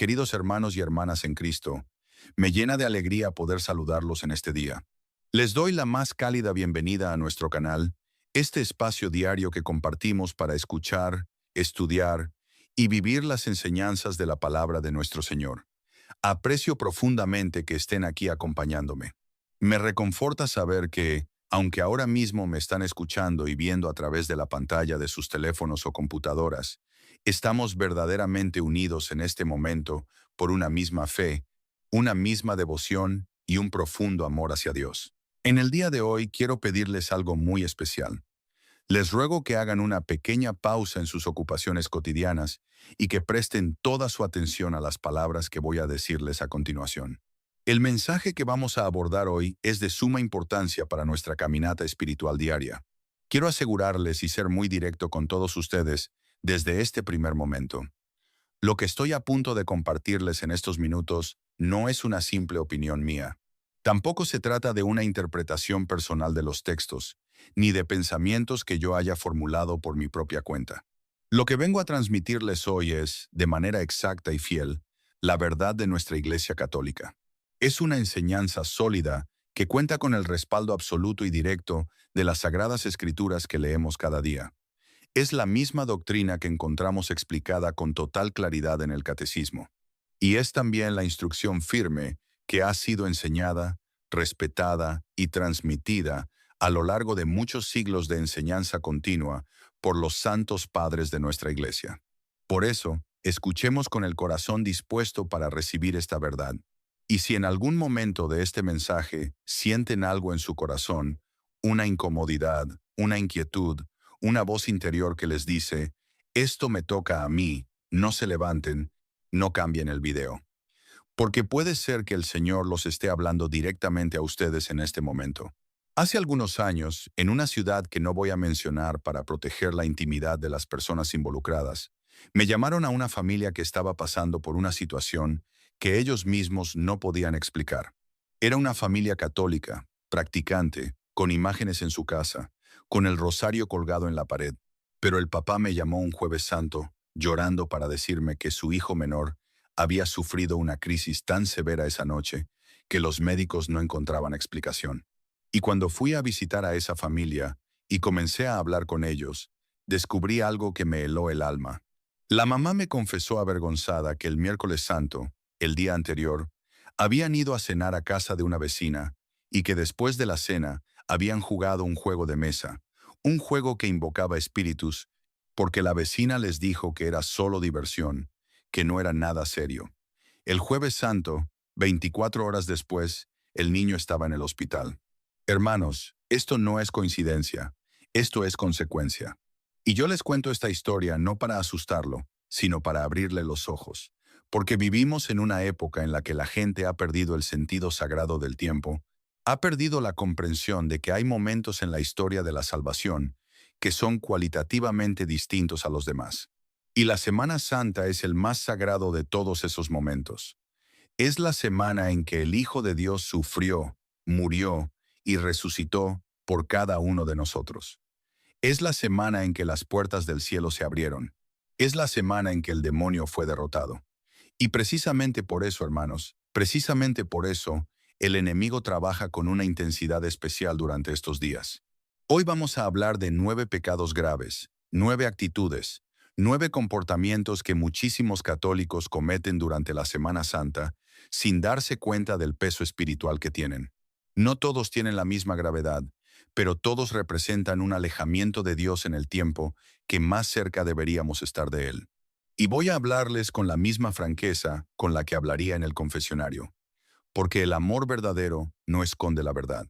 queridos hermanos y hermanas en Cristo, me llena de alegría poder saludarlos en este día. Les doy la más cálida bienvenida a nuestro canal, este espacio diario que compartimos para escuchar, estudiar y vivir las enseñanzas de la palabra de nuestro Señor. Aprecio profundamente que estén aquí acompañándome. Me reconforta saber que, aunque ahora mismo me están escuchando y viendo a través de la pantalla de sus teléfonos o computadoras, estamos verdaderamente unidos en este momento por una misma fe, una misma devoción y un profundo amor hacia Dios. En el día de hoy quiero pedirles algo muy especial. Les ruego que hagan una pequeña pausa en sus ocupaciones cotidianas y que presten toda su atención a las palabras que voy a decirles a continuación. El mensaje que vamos a abordar hoy es de suma importancia para nuestra caminata espiritual diaria. Quiero asegurarles y ser muy directo con todos ustedes desde este primer momento. Lo que estoy a punto de compartirles en estos minutos no es una simple opinión mía. Tampoco se trata de una interpretación personal de los textos, ni de pensamientos que yo haya formulado por mi propia cuenta. Lo que vengo a transmitirles hoy es, de manera exacta y fiel, la verdad de nuestra Iglesia Católica. Es una enseñanza sólida que cuenta con el respaldo absoluto y directo de las Sagradas Escrituras que leemos cada día. Es la misma doctrina que encontramos explicada con total claridad en el Catecismo. Y es también la instrucción firme que ha sido enseñada, respetada y transmitida a lo largo de muchos siglos de enseñanza continua por los santos padres de nuestra Iglesia. Por eso, escuchemos con el corazón dispuesto para recibir esta verdad. Y si en algún momento de este mensaje sienten algo en su corazón, una incomodidad, una inquietud, una voz interior que les dice, esto me toca a mí, no se levanten, no cambien el video. Porque puede ser que el Señor los esté hablando directamente a ustedes en este momento. Hace algunos años, en una ciudad que no voy a mencionar para proteger la intimidad de las personas involucradas, me llamaron a una familia que estaba pasando por una situación que ellos mismos no podían explicar. Era una familia católica, practicante, con imágenes en su casa, con el rosario colgado en la pared. Pero el papá me llamó un Jueves Santo, llorando para decirme que su hijo menor había sufrido una crisis tan severa esa noche que los médicos no encontraban explicación. Y cuando fui a visitar a esa familia y comencé a hablar con ellos, descubrí algo que me heló el alma. La mamá me confesó avergonzada que el miércoles santo, el día anterior, habían ido a cenar a casa de una vecina y que después de la cena habían jugado un juego de mesa, un juego que invocaba espíritus, porque la vecina les dijo que era solo diversión, que no era nada serio. El Jueves Santo, 24 horas después, el niño estaba en el hospital. Hermanos, esto no es coincidencia, esto es consecuencia. Y yo les cuento esta historia no para asustarlo, sino para abrirle los ojos, porque vivimos en una época en la que la gente ha perdido el sentido sagrado del tiempo, ha perdido la comprensión de que hay momentos en la historia de la salvación que son cualitativamente distintos a los demás. Y la Semana Santa es el más sagrado de todos esos momentos. Es la semana en que el Hijo de Dios sufrió, murió y resucitó por cada uno de nosotros. Es la semana en que las puertas del cielo se abrieron. Es la semana en que el demonio fue derrotado. Y precisamente por eso, hermanos, precisamente por eso, el enemigo trabaja con una intensidad especial durante estos días. Hoy vamos a hablar de 9 pecados graves, 9 actitudes, 9 comportamientos que muchísimos católicos cometen durante la Semana Santa sin darse cuenta del peso espiritual que tienen. No todos tienen la misma gravedad, pero todos representan un alejamiento de Dios en el tiempo que más cerca deberíamos estar de Él. Y voy a hablarles con la misma franqueza con la que hablaría en el confesionario, porque el amor verdadero no esconde la verdad.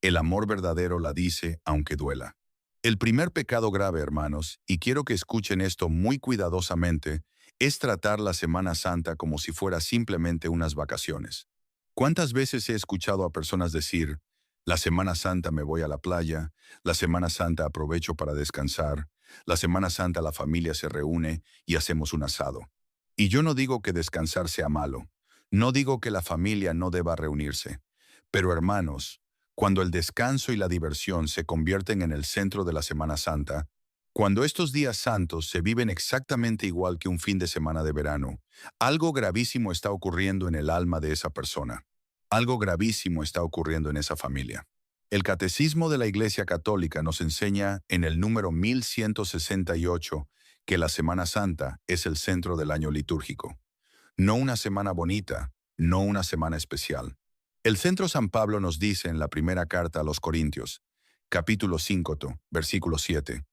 El amor verdadero la dice aunque duela. El primer pecado grave, hermanos, y quiero que escuchen esto muy cuidadosamente, es tratar la Semana Santa como si fuera simplemente unas vacaciones. ¿Cuántas veces he escuchado a personas decir, la Semana Santa me voy a la playa, la Semana Santa aprovecho para descansar, la Semana Santa la familia se reúne y hacemos un asado? Y yo no digo que descansar sea malo, no digo que la familia no deba reunirse, pero hermanos, cuando el descanso y la diversión se convierten en el centro de la Semana Santa, Cuando estos días santos se viven exactamente igual que un fin de semana de verano, algo gravísimo está ocurriendo en el alma de esa persona. Algo gravísimo está ocurriendo en esa familia. El Catecismo de la Iglesia Católica nos enseña en el número 1168 que la Semana Santa es el centro del año litúrgico. No una semana bonita, no una semana especial. El centro San Pablo nos dice en la primera carta a los Corintios, capítulo 5, versículo 7,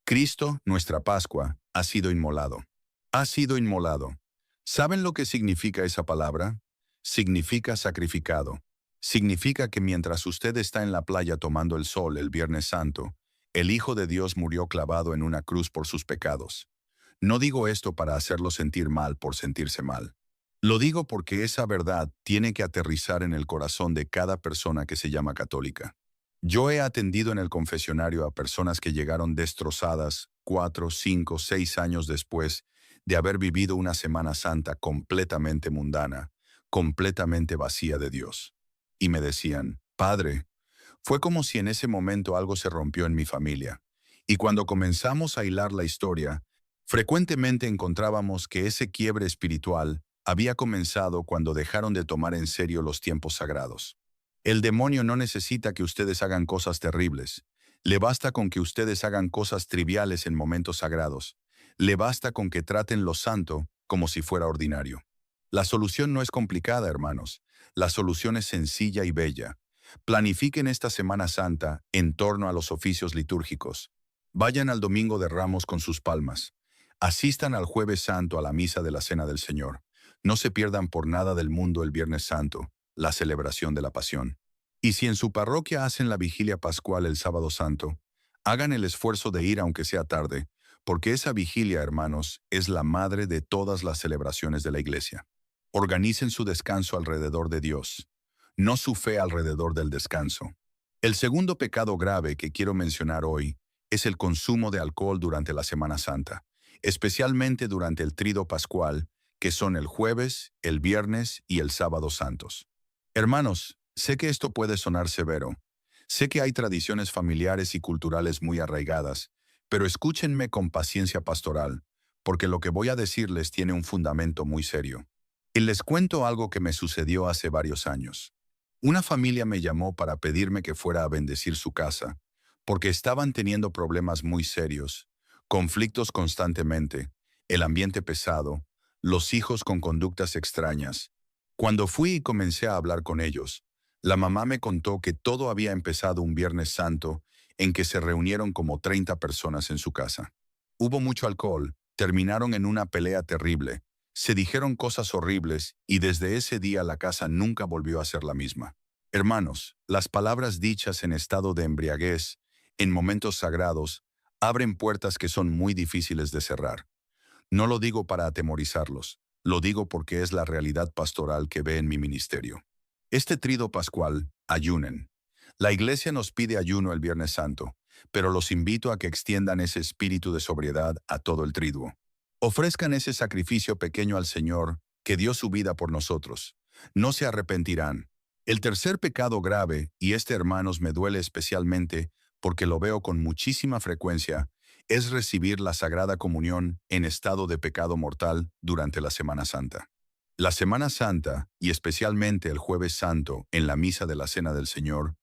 Cristo, nuestra Pascua, ha sido inmolado. Ha sido inmolado. ¿Saben lo que significa esa palabra? Significa sacrificado. Significa que mientras usted está en la playa tomando el sol el Viernes Santo, el Hijo de Dios murió clavado en una cruz por sus pecados. No digo esto para hacerlo sentir mal por sentirse mal. Lo digo porque esa verdad tiene que aterrizar en el corazón de cada persona que se llama católica. Yo he atendido en el confesionario a personas que llegaron destrozadas 4, 5, 6 años después de haber vivido una Semana Santa completamente mundana, completamente vacía de Dios. Y me decían, Padre, fue como si en ese momento algo se rompió en mi familia. Y cuando comenzamos a hilar la historia, frecuentemente encontrábamos que ese quiebre espiritual había comenzado cuando dejaron de tomar en serio los tiempos sagrados. El demonio no necesita que ustedes hagan cosas terribles. Le basta con que ustedes hagan cosas triviales en momentos sagrados. Le basta con que traten lo santo como si fuera ordinario. La solución no es complicada, hermanos. La solución es sencilla y bella. Planifiquen esta Semana Santa en torno a los oficios litúrgicos. Vayan al Domingo de Ramos con sus palmas. Asistan al Jueves Santo a la misa de la Cena del Señor. No se pierdan por nada del mundo el Viernes Santo, la celebración de la Pasión. Y si en su parroquia hacen la vigilia pascual el Sábado Santo, hagan el esfuerzo de ir aunque sea tarde, porque esa vigilia, hermanos, es la madre de todas las celebraciones de la Iglesia. Organicen su descanso alrededor de Dios, no su fe alrededor del descanso. El segundo pecado grave que quiero mencionar hoy es el consumo de alcohol durante la Semana Santa, especialmente durante el Tríodo Pascual, que son el jueves, el viernes y el sábado santos. Hermanos, sé que esto puede sonar severo. Sé que hay tradiciones familiares y culturales muy arraigadas, pero escúchenme con paciencia pastoral, porque lo que voy a decirles tiene un fundamento muy serio. Y les cuento algo que me sucedió hace varios años. Una familia me llamó para pedirme que fuera a bendecir su casa, porque estaban teniendo problemas muy serios, conflictos constantemente, el ambiente pesado, los hijos con conductas extrañas. Cuando fui y comencé a hablar con ellos, la mamá me contó que todo había empezado un Viernes Santo en que se reunieron como 30 personas en su casa. Hubo mucho alcohol, terminaron en una pelea terrible, se dijeron cosas horribles y desde ese día la casa nunca volvió a ser la misma. Hermanos, las palabras dichas en estado de embriaguez, en momentos sagrados, abren puertas que son muy difíciles de cerrar. No lo digo para atemorizarlos, lo digo porque es la realidad pastoral que ve en mi ministerio. Este Tríodo Pascual, ayunen. La Iglesia nos pide ayuno el Viernes Santo, pero los invito a que extiendan ese espíritu de sobriedad a todo el Tríodo. Ofrezcan ese sacrificio pequeño al Señor, que dio su vida por nosotros. No se arrepentirán. El tercer pecado grave, y este, hermanos, me duele especialmente porque lo veo con muchísima frecuencia, es recibir la Sagrada Comunión en estado de pecado mortal durante la Semana Santa. La Semana Santa, y especialmente el Jueves Santo en la Misa de la Cena del Señor,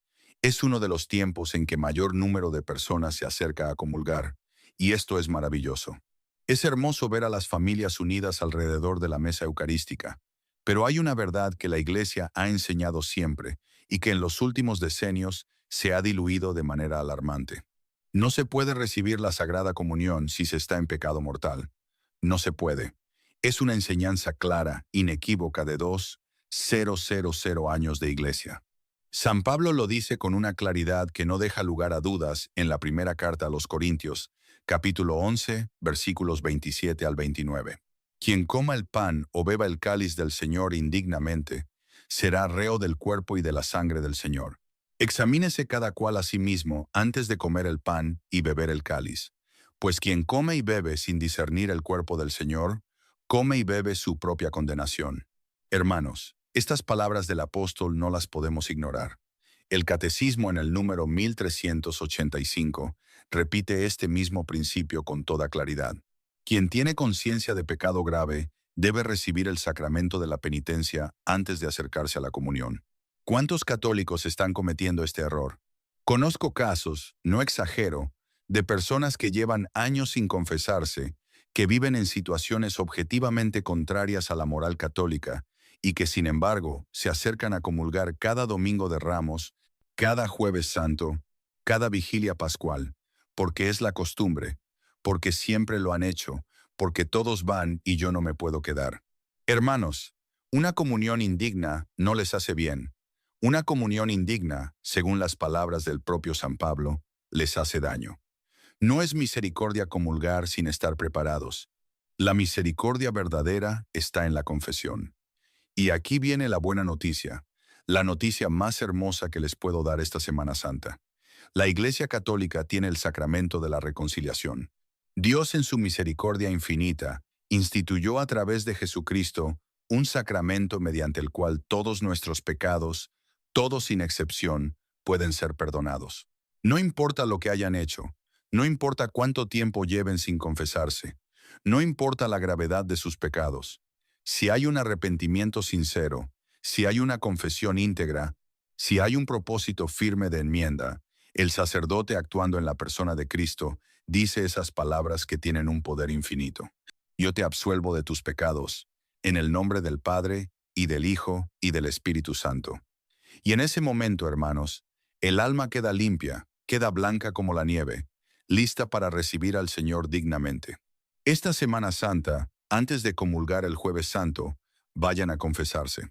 es uno de los tiempos en que mayor número de personas se acerca a comulgar, y esto es maravilloso. Es hermoso ver a las familias unidas alrededor de la mesa eucarística, pero hay una verdad que la Iglesia ha enseñado siempre y que en los últimos decenios se ha diluido de manera alarmante. No se puede recibir la Sagrada Comunión si se está en pecado mortal. No se puede. Es una enseñanza clara, inequívoca de 2,000 años de Iglesia. San Pablo lo dice con una claridad que no deja lugar a dudas en la primera carta a los Corintios, capítulo 11, versículos 27 al 29. Quien coma el pan o beba el cáliz del Señor indignamente, será reo del cuerpo y de la sangre del Señor. Examínese cada cual a sí mismo antes de comer el pan y beber el cáliz, pues quien come y bebe sin discernir el cuerpo del Señor, come y bebe su propia condenación. Hermanos, estas palabras del apóstol no las podemos ignorar. El Catecismo en el número 1385 repite este mismo principio con toda claridad. Quien tiene conciencia de pecado grave debe recibir el sacramento de la penitencia antes de acercarse a la comunión. ¿Cuántos católicos están cometiendo este error? Conozco casos, no exagero, de personas que llevan años sin confesarse, que viven en situaciones objetivamente contrarias a la moral católica y que, sin embargo, se acercan a comulgar cada domingo de Ramos, cada jueves santo, cada vigilia pascual, porque es la costumbre, porque siempre lo han hecho, porque todos van y yo no me puedo quedar. Hermanos, una comunión indigna no les hace bien. Una comunión indigna, según las palabras del propio San Pablo, les hace daño. No es misericordia comulgar sin estar preparados. La misericordia verdadera está en la confesión. Y aquí viene la buena noticia, la noticia más hermosa que les puedo dar esta Semana Santa. La Iglesia Católica tiene el sacramento de la reconciliación. Dios en su misericordia infinita instituyó a través de Jesucristo un sacramento mediante el cual todos nuestros pecados, todos sin excepción, pueden ser perdonados. No importa lo que hayan hecho, no importa cuánto tiempo lleven sin confesarse, no importa la gravedad de sus pecados. Si hay un arrepentimiento sincero, si hay una confesión íntegra, si hay un propósito firme de enmienda, el sacerdote actuando en la persona de Cristo dice esas palabras que tienen un poder infinito. Yo te absuelvo de tus pecados, en el nombre del Padre, y del Hijo, y del Espíritu Santo. Y en ese momento, hermanos, el alma queda limpia, queda blanca como la nieve, lista para recibir al Señor dignamente. Esta Semana Santa, antes de comulgar el Jueves Santo, vayan a confesarse.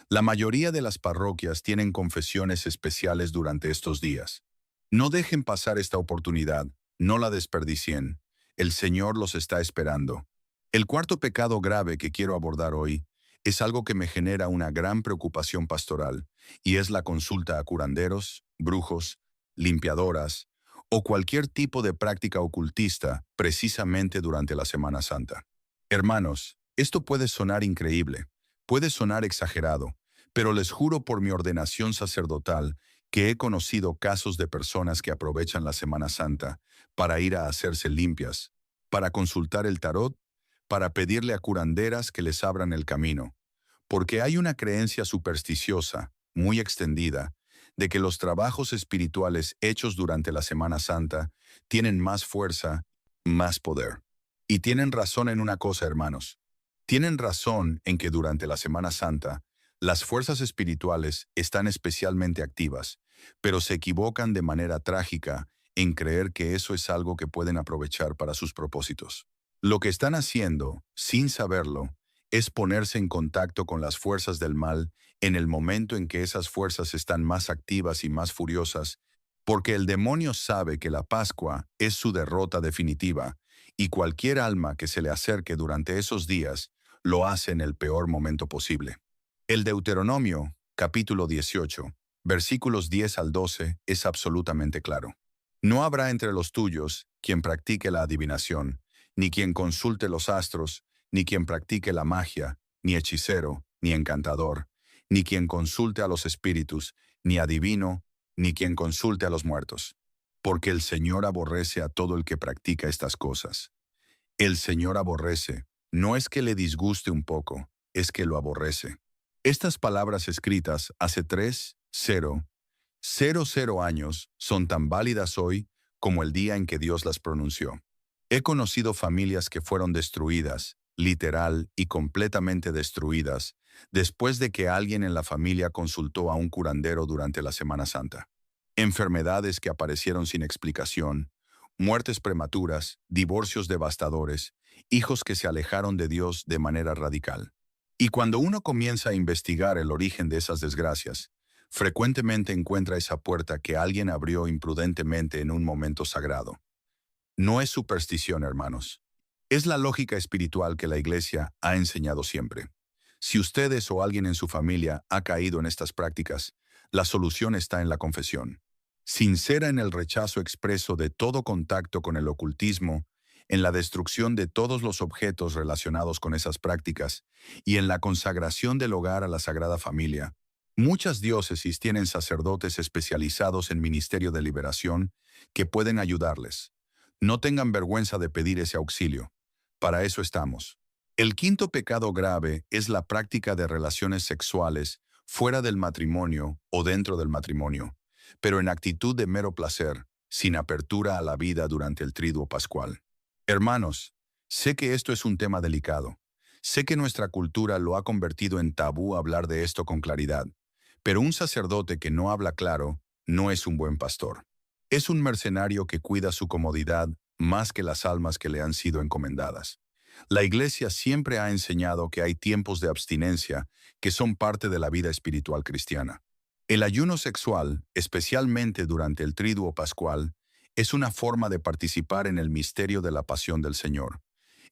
La mayoría de las parroquias tienen confesiones especiales durante estos días. No dejen pasar esta oportunidad, no la desperdicien. El Señor los está esperando. El cuarto pecado grave que quiero abordar hoy es algo que me genera una gran preocupación pastoral, y es la consulta a curanderos, brujos, limpiadoras o cualquier tipo de práctica ocultista precisamente durante la Semana Santa. Hermanos, esto puede sonar increíble, puede sonar exagerado, pero les juro por mi ordenación sacerdotal que he conocido casos de personas que aprovechan la Semana Santa para ir a hacerse limpias, para consultar el tarot, para pedirle a curanderas que les abran el camino, porque hay una creencia supersticiosa, muy extendida, de que los trabajos espirituales hechos durante la Semana Santa tienen más fuerza, más poder. Y tienen razón en una cosa, hermanos. Tienen razón en que durante la Semana Santa, las fuerzas espirituales están especialmente activas, pero se equivocan de manera trágica en creer que eso es algo que pueden aprovechar para sus propósitos. Lo que están haciendo, sin saberlo, es ponerse en contacto con las fuerzas del mal en el momento en que esas fuerzas están más activas y más furiosas, porque el demonio sabe que la Pascua es su derrota definitiva, y cualquier alma que se le acerque durante esos días lo hace en el peor momento posible. El Deuteronomio, capítulo 18, versículos 10 al 12, es absolutamente claro. No habrá entre los tuyos quien practique la adivinación, ni quien consulte los astros, ni quien practique la magia, ni hechicero, ni encantador, ni quien consulte a los espíritus, ni adivino, ni quien consulte a los muertos. Porque el Señor aborrece a todo el que practica estas cosas. El Señor aborrece, no es que le disguste un poco, es que lo aborrece. Estas palabras escritas hace 3,000 años son tan válidas hoy como el día en que Dios las pronunció. He conocido familias que fueron destruidas, literal y completamente destruidas, después de que alguien en la familia consultó a un curandero durante la Semana Santa. Enfermedades que aparecieron sin explicación, muertes prematuras, divorcios devastadores, hijos que se alejaron de Dios de manera radical. Y cuando uno comienza a investigar el origen de esas desgracias, frecuentemente encuentra esa puerta que alguien abrió imprudentemente en un momento sagrado. No es superstición, hermanos. Es la lógica espiritual que la Iglesia ha enseñado siempre. Si ustedes o alguien en su familia ha caído en estas prácticas, la solución está en la confesión. Sincera en el rechazo expreso de todo contacto con el ocultismo, en la destrucción de todos los objetos relacionados con esas prácticas y en la consagración del hogar a la Sagrada Familia, Muchas diócesis tienen sacerdotes especializados en ministerio de liberación que pueden ayudarles. No tengan vergüenza de pedir ese auxilio. Para eso estamos. El quinto pecado grave es la práctica de relaciones sexuales fuera del matrimonio o dentro del matrimonio, pero en actitud de mero placer, sin apertura a la vida durante el triduo pascual. Hermanos, sé que esto es un tema delicado. Sé que nuestra cultura lo ha convertido en tabú hablar de esto con claridad. Pero un sacerdote que no habla claro no es un buen pastor. Es un mercenario que cuida su comodidad más que las almas que le han sido encomendadas. La Iglesia siempre ha enseñado que hay tiempos de abstinencia que son parte de la vida espiritual cristiana. El ayuno sexual, especialmente durante el triduo pascual, es una forma de participar en el misterio de la pasión del Señor.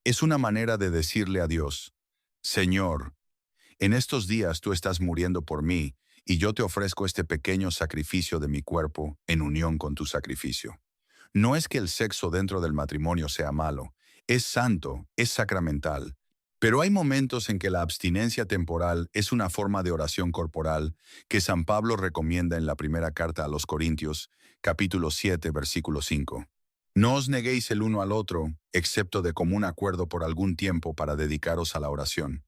Es una manera de decirle a Dios: Señor, en estos días tú estás muriendo por mí, y yo te ofrezco este pequeño sacrificio de mi cuerpo en unión con tu sacrificio. No es que el sexo dentro del matrimonio sea malo, es santo, es sacramental. Pero hay momentos en que la abstinencia temporal es una forma de oración corporal que San Pablo recomienda en la primera carta a los Corintios, capítulo 7, versículo 5. No os neguéis el uno al otro, excepto de común acuerdo por algún tiempo para dedicaros a la oración.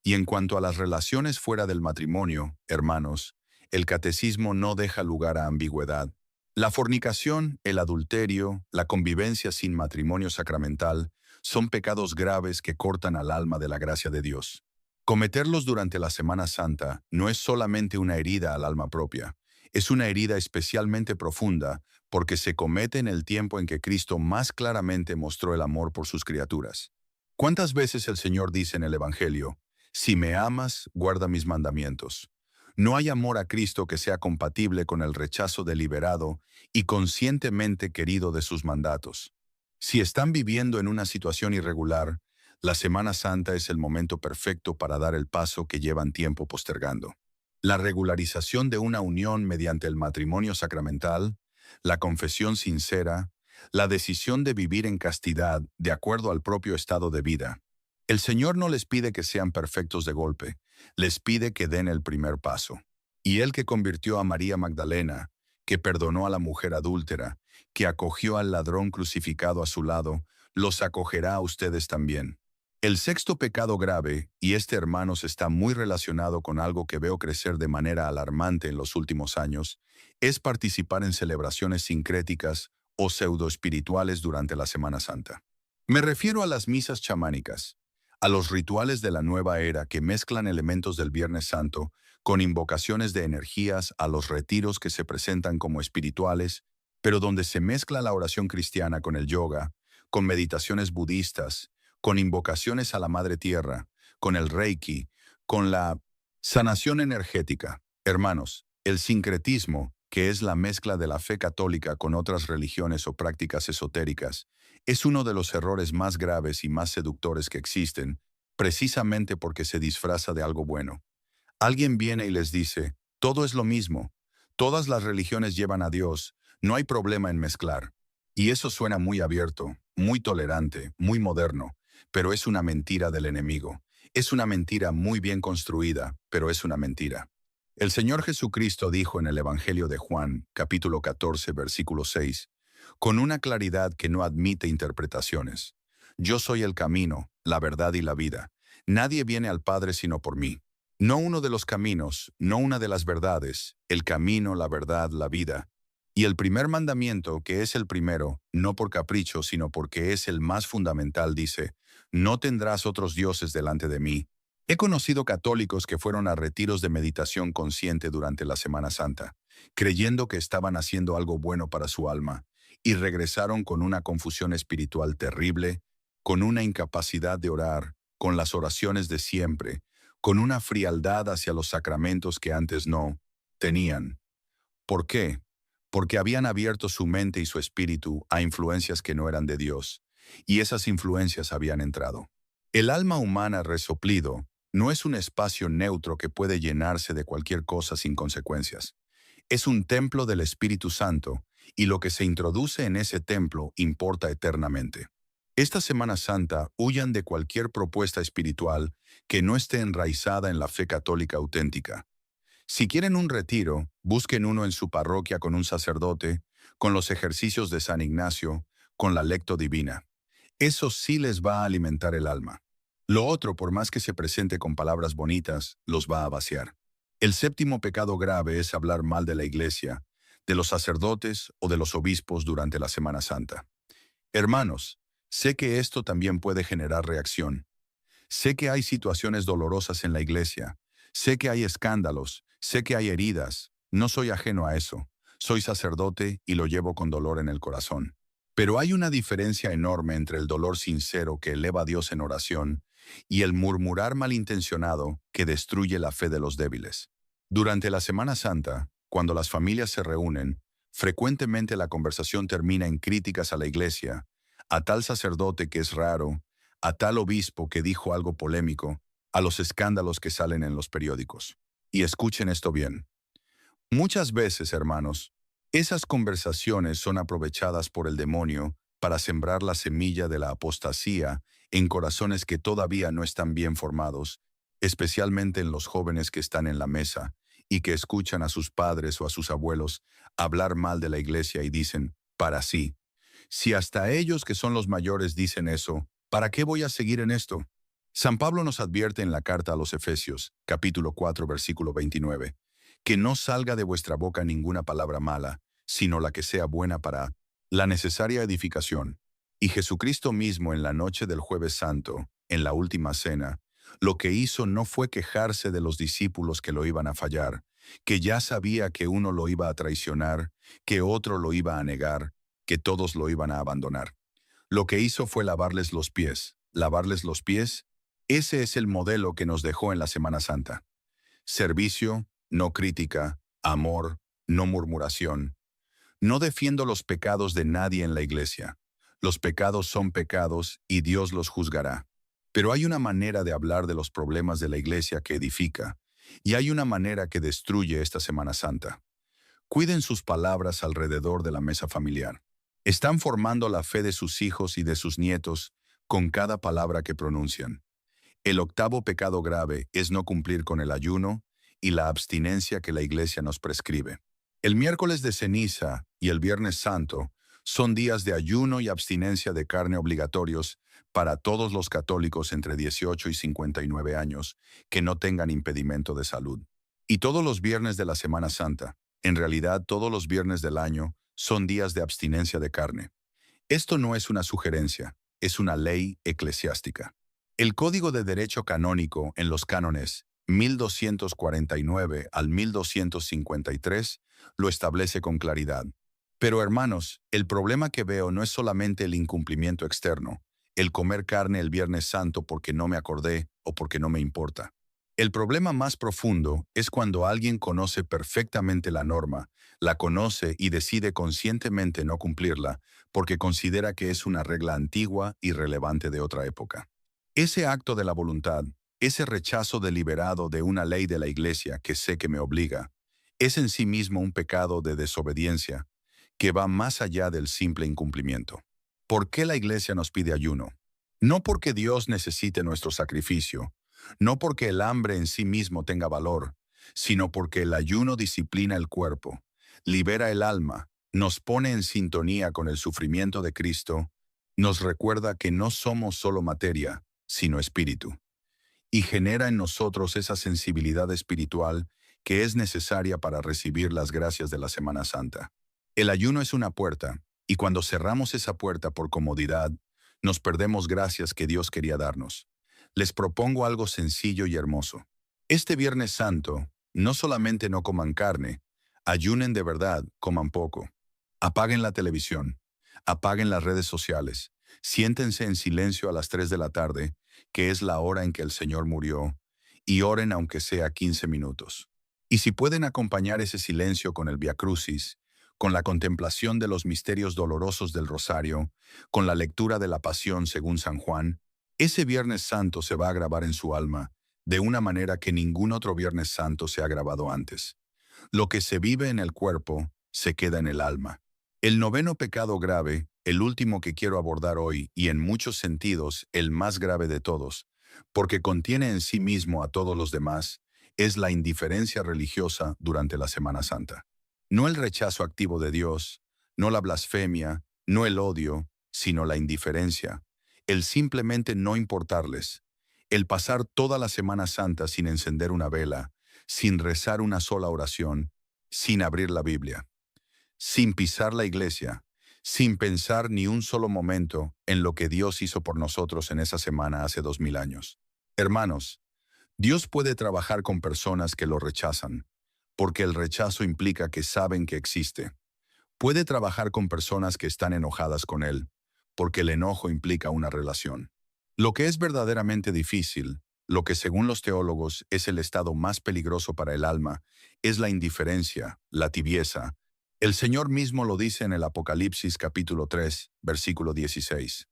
Y en cuanto a las relaciones fuera del matrimonio, hermanos, el catecismo no deja lugar a ambigüedad. La fornicación, el adulterio, la convivencia sin matrimonio sacramental son pecados graves que cortan al alma de la gracia de Dios. Cometerlos durante la Semana Santa no es solamente una herida al alma propia, es una herida especialmente profunda porque se comete en el tiempo en que Cristo más claramente mostró el amor por sus criaturas. ¿Cuántas veces el Señor dice en el Evangelio: si me amas, guarda mis mandamientos? No hay amor a Cristo que sea compatible con el rechazo deliberado y conscientemente querido de sus mandatos. Si están viviendo en una situación irregular, la Semana Santa es el momento perfecto para dar el paso que llevan tiempo postergando. La regularización de una unión mediante el matrimonio sacramental, la confesión sincera, la decisión de vivir en castidad de acuerdo al propio estado de vida. El Señor no les pide que sean perfectos de golpe, les pide que den el primer paso. Y Él que convirtió a María Magdalena, que perdonó a la mujer adúltera, que acogió al ladrón crucificado a su lado, los acogerá a ustedes también. El sexto pecado grave, y este, hermanos, está muy relacionado con algo que veo crecer de manera alarmante en los últimos años, es participar en celebraciones sincréticas o pseudoespirituales durante la Semana Santa. Me refiero a las misas chamánicas, a los rituales de la nueva era que mezclan elementos del Viernes Santo con invocaciones de energías, a los retiros que se presentan como espirituales, pero donde se mezcla la oración cristiana con el yoga, con meditaciones budistas, con invocaciones a la Madre Tierra, con el Reiki, con la sanación energética. Hermanos, el sincretismo, que es la mezcla de la fe católica con otras religiones o prácticas esotéricas, es uno de los errores más graves y más seductores que existen, precisamente porque se disfraza de algo bueno. Alguien viene y les dice: todo es lo mismo, todas las religiones llevan a Dios, no hay problema en mezclar. Y eso suena muy abierto, muy tolerante, muy moderno, pero es una mentira del enemigo. Es una mentira muy bien construida, pero es una mentira. El Señor Jesucristo dijo en el Evangelio de Juan, capítulo 14, versículo 6, con una claridad que no admite interpretaciones: yo soy el camino, la verdad y la vida. Nadie viene al Padre sino por mí. No uno de los caminos, no una de las verdades, el camino, la verdad, la vida. Y el primer mandamiento, que es el primero, no por capricho, sino porque es el más fundamental, dice: no tendrás otros dioses delante de mí. He conocido católicos que fueron a retiros de meditación consciente durante la Semana Santa, creyendo que estaban haciendo algo bueno para su alma, y regresaron con una confusión espiritual terrible, con una incapacidad de orar, con las oraciones de siempre, con una frialdad hacia los sacramentos que antes no tenían. ¿Por qué? Porque habían abierto su mente y su espíritu a influencias que no eran de Dios, y esas influencias habían entrado. El alma humana resoplido no es un espacio neutro que puede llenarse de cualquier cosa sin consecuencias. Es un templo del Espíritu Santo, y lo que se introduce en ese templo importa eternamente. Esta Semana Santa huyan de cualquier propuesta espiritual que no esté enraizada en la fe católica auténtica. Si quieren un retiro, busquen uno en su parroquia con un sacerdote, con los ejercicios de San Ignacio, con la lecto divina. Eso sí les va a alimentar el alma. Lo otro, por más que se presente con palabras bonitas, los va a vaciar. El séptimo pecado grave es hablar mal de la iglesia, de los sacerdotes o de los obispos durante la Semana Santa. Hermanos, sé que esto también puede generar reacción. Sé que hay situaciones dolorosas en la iglesia. Sé que hay escándalos. Sé que hay heridas. No soy ajeno a eso. Soy sacerdote y lo llevo con dolor en el corazón. Pero hay una diferencia enorme entre el dolor sincero que eleva a Dios en oración y el murmurar malintencionado que destruye la fe de los débiles. Durante la Semana Santa, cuando las familias se reúnen, frecuentemente la conversación termina en críticas a la iglesia, a tal sacerdote que es raro, a tal obispo que dijo algo polémico, a los escándalos que salen en los periódicos. Y escuchen esto bien. Muchas veces, hermanos, esas conversaciones son aprovechadas por el demonio para sembrar la semilla de la apostasía en corazones que todavía no están bien formados, especialmente en los jóvenes que están en la mesa y que escuchan a sus padres o a sus abuelos hablar mal de la iglesia y dicen, para sí. Si hasta ellos que son los mayores dicen eso, ¿para qué voy a seguir en esto? San Pablo nos advierte en la carta a los Efesios, capítulo 4, versículo 29, que no salga de vuestra boca ninguna palabra mala, sino la que sea buena para la necesaria edificación. Y Jesucristo mismo en la noche del Jueves Santo, en la última cena, lo que hizo no fue quejarse de los discípulos que lo iban a fallar, que ya sabía que uno lo iba a traicionar, que otro lo iba a negar, que todos lo iban a abandonar. Lo que hizo fue lavarles los pies. Lavarles los pies, ese es el modelo que nos dejó en la Semana Santa. Servicio, no crítica, amor, no murmuración. No defiendo los pecados de nadie en la iglesia. Los pecados son pecados y Dios los juzgará. Pero hay una manera de hablar de los problemas de la iglesia que edifica, y hay una manera que destruye esta Semana Santa. Cuiden sus palabras alrededor de la mesa familiar. Están formando la fe de sus hijos y de sus nietos con cada palabra que pronuncian. El octavo pecado grave es no cumplir con el ayuno y la abstinencia que la iglesia nos prescribe. El miércoles de ceniza y el viernes santo son días de ayuno y abstinencia de carne obligatorios para todos los católicos entre 18 y 59 años que no tengan impedimento de salud. Y todos los viernes de la Semana Santa, en realidad todos los viernes del año, son días de abstinencia de carne. Esto no es una sugerencia, es una ley eclesiástica. El Código de Derecho Canónico en los cánones 1249 al 1253 lo establece con claridad. Pero hermanos, el problema que veo no es solamente el incumplimiento externo, el comer carne el Viernes Santo porque no me acordé o porque no me importa. El problema más profundo es cuando alguien conoce perfectamente la norma, la conoce y decide conscientemente no cumplirla porque considera que es una regla antigua y relevante de otra época. Ese acto de la voluntad, ese rechazo deliberado de una ley de la Iglesia que sé que me obliga, es en sí mismo un pecado de desobediencia que va más allá del simple incumplimiento. ¿Por qué la Iglesia nos pide ayuno? No porque Dios necesite nuestro sacrificio, no porque el hambre en sí mismo tenga valor, sino porque el ayuno disciplina el cuerpo, libera el alma, nos pone en sintonía con el sufrimiento de Cristo, nos recuerda que no somos solo materia, sino espíritu, y genera en nosotros esa sensibilidad espiritual que es necesaria para recibir las gracias de la Semana Santa. El ayuno es una puerta, y cuando cerramos esa puerta por comodidad, nos perdemos gracias que Dios quería darnos. Les propongo algo sencillo y hermoso. Este Viernes Santo, no solamente no coman carne, ayunen de verdad, coman poco. Apaguen la televisión, apaguen las redes sociales, siéntense en silencio a las 3 de la tarde, que es la hora en que el Señor murió, y oren aunque sea 15 minutos. Y si pueden acompañar ese silencio con el Vía Crucis, con la contemplación de los misterios dolorosos del Rosario, con la lectura de la Pasión según San Juan, ese Viernes Santo se va a grabar en su alma de una manera que ningún otro Viernes Santo se ha grabado antes. Lo que se vive en el cuerpo se queda en el alma. El noveno pecado grave, el último que quiero abordar hoy y en muchos sentidos el más grave de todos, porque contiene en sí mismo a todos los demás, es la indiferencia religiosa durante la Semana Santa. No el rechazo activo de Dios, no la blasfemia, no el odio, sino la indiferencia, el simplemente no importarles, el pasar toda la Semana Santa sin encender una vela, sin rezar una sola oración, sin abrir la Biblia, sin pisar la iglesia, sin pensar ni un solo momento en lo que Dios hizo por nosotros en esa semana hace 2000 años. Hermanos, Dios puede trabajar con personas que lo rechazan, porque el rechazo implica que saben que existe. Puede trabajar con personas que están enojadas con Él, porque el enojo implica una relación. Lo que es verdaderamente difícil, lo que según los teólogos es el estado más peligroso para el alma, es la indiferencia, la tibieza. El Señor mismo lo dice en el Apocalipsis capítulo 3, versículo 16.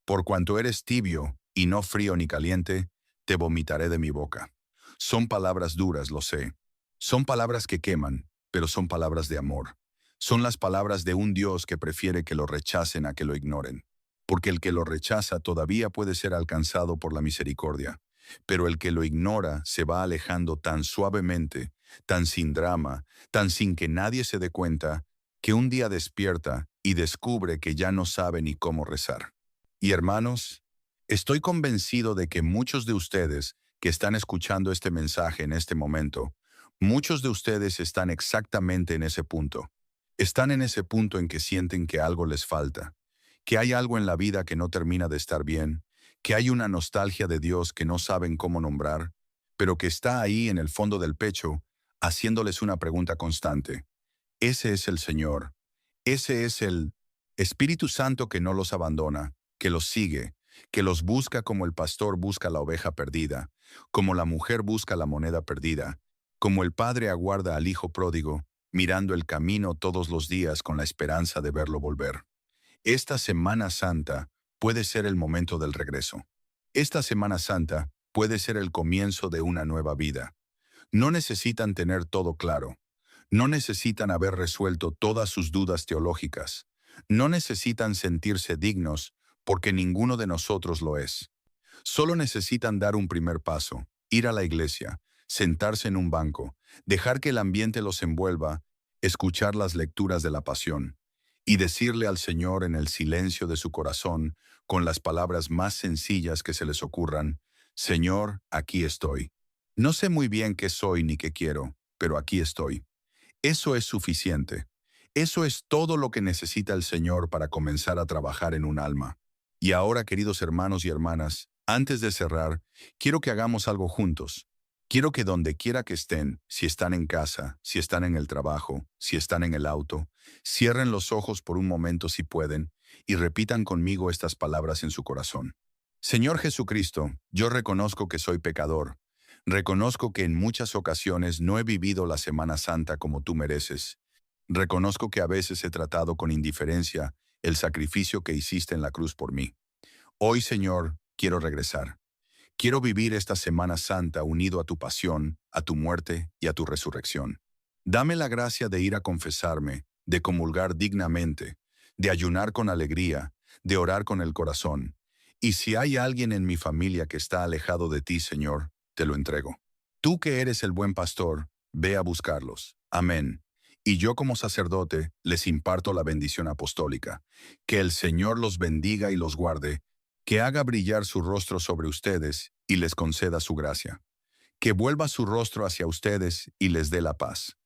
Por cuanto eres tibio y no frío ni caliente, te vomitaré de mi boca. Son palabras duras, lo sé. Son palabras que queman, pero son palabras de amor. Son las palabras de un Dios que prefiere que lo rechacen a que lo ignoren. Porque el que lo rechaza todavía puede ser alcanzado por la misericordia, pero el que lo ignora se va alejando tan suavemente, tan sin drama, tan sin que nadie se dé cuenta, que un día despierta y descubre que ya no sabe ni cómo rezar. Y hermanos, estoy convencido de que muchos de ustedes que están escuchando este mensaje en este momento, muchos de ustedes están exactamente en ese punto. Están en ese punto en que sienten que algo les falta, que hay algo en la vida que no termina de estar bien, que hay una nostalgia de Dios que no saben cómo nombrar, pero que está ahí en el fondo del pecho, haciéndoles una pregunta constante. Ese es el Señor. Ese es el Espíritu Santo que no los abandona, que los sigue, que los busca como el pastor busca la oveja perdida, como la mujer busca la moneda perdida, como el padre aguarda al hijo pródigo, mirando el camino todos los días con la esperanza de verlo volver. Esta Semana Santa puede ser el momento del regreso. Esta Semana Santa puede ser el comienzo de una nueva vida. No necesitan tener todo claro. No necesitan haber resuelto todas sus dudas teológicas. No necesitan sentirse dignos, porque ninguno de nosotros lo es. Solo necesitan dar un primer paso, ir a la iglesia, sentarse en un banco, dejar que el ambiente los envuelva, escuchar las lecturas de la pasión y decirle al Señor en el silencio de su corazón, con las palabras más sencillas que se les ocurran: Señor, aquí estoy. No sé muy bien qué soy ni qué quiero, pero aquí estoy. Eso es suficiente. Eso es todo lo que necesita el Señor para comenzar a trabajar en un alma. Y ahora, queridos hermanos y hermanas, antes de cerrar, quiero que hagamos algo juntos. Quiero que donde quiera que estén, si están en casa, si están en el trabajo, si están en el auto, cierren los ojos por un momento si pueden y repitan conmigo estas palabras en su corazón. Señor Jesucristo, yo reconozco que soy pecador. Reconozco que en muchas ocasiones no he vivido la Semana Santa como tú mereces. Reconozco que a veces he tratado con indiferencia el sacrificio que hiciste en la cruz por mí. Hoy, Señor, quiero regresar. Quiero vivir esta Semana Santa unido a tu pasión, a tu muerte y a tu resurrección. Dame la gracia de ir a confesarme, de comulgar dignamente, de ayunar con alegría, de orar con el corazón. Y si hay alguien en mi familia que está alejado de ti, Señor, te lo entrego. Tú que eres el buen pastor, ve a buscarlos. Amén. Y yo como sacerdote les imparto la bendición apostólica. Que el Señor los bendiga y los guarde, que haga brillar su rostro sobre ustedes y les conceda su gracia. Que vuelva su rostro hacia ustedes y les dé la paz.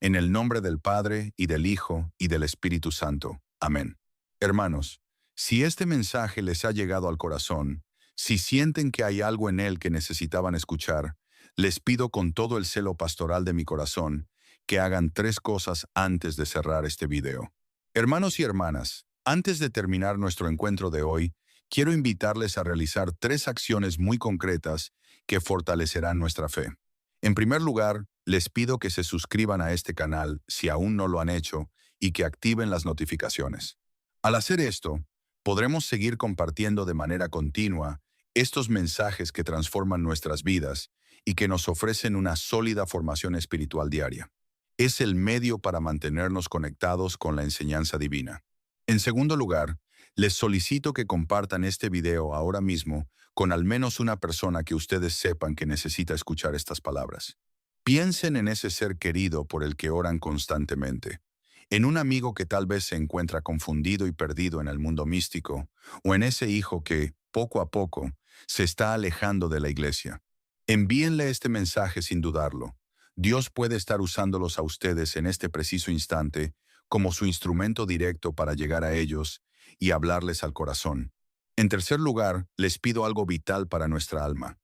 En el nombre del Padre, y del Hijo, y del Espíritu Santo. Amén. Hermanos, si este mensaje les ha llegado al corazón, si sienten que hay algo en él que necesitaban escuchar, les pido con todo el celo pastoral de mi corazón que hagan 3 cosas antes de cerrar este video. Hermanos y hermanas, antes de terminar nuestro encuentro de hoy, quiero invitarles a realizar 3 acciones muy concretas que fortalecerán nuestra fe. En primer lugar, les pido que se suscriban a este canal si aún no lo han hecho y que activen las notificaciones. Al hacer esto, podremos seguir compartiendo de manera continua estos mensajes que transforman nuestras vidas y que nos ofrecen una sólida formación espiritual diaria. Es el medio para mantenernos conectados con la enseñanza divina. En segundo lugar, les solicito que compartan este video ahora mismo con al menos una persona que ustedes sepan que necesita escuchar estas palabras. Piensen en ese ser querido por el que oran constantemente, en un amigo que tal vez se encuentra confundido y perdido en el mundo místico, o en ese hijo que, poco a poco, se está alejando de la iglesia. Envíenle este mensaje sin dudarlo. Dios puede estar usándolos a ustedes en este preciso instante como su instrumento directo para llegar a ellos y hablarles al corazón. En tercer lugar, les pido algo vital para nuestra alma.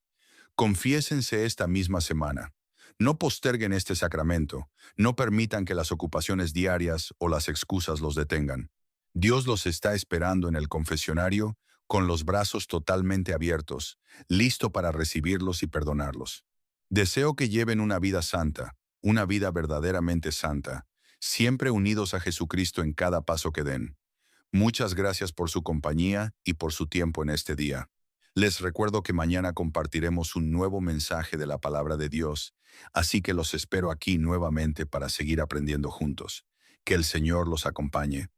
Confiésense esta misma semana. No posterguen este sacramento. No permitan que las ocupaciones diarias o las excusas los detengan. Dios los está esperando en el confesionario con los brazos totalmente abiertos, listo para recibirlos y perdonarlos. Deseo que lleven una vida santa, una vida verdaderamente santa, siempre unidos a Jesucristo en cada paso que den. Muchas gracias por su compañía y por su tiempo en este día. Les recuerdo que mañana compartiremos un nuevo mensaje de la palabra de Dios, así que los espero aquí nuevamente para seguir aprendiendo juntos. Que el Señor los acompañe.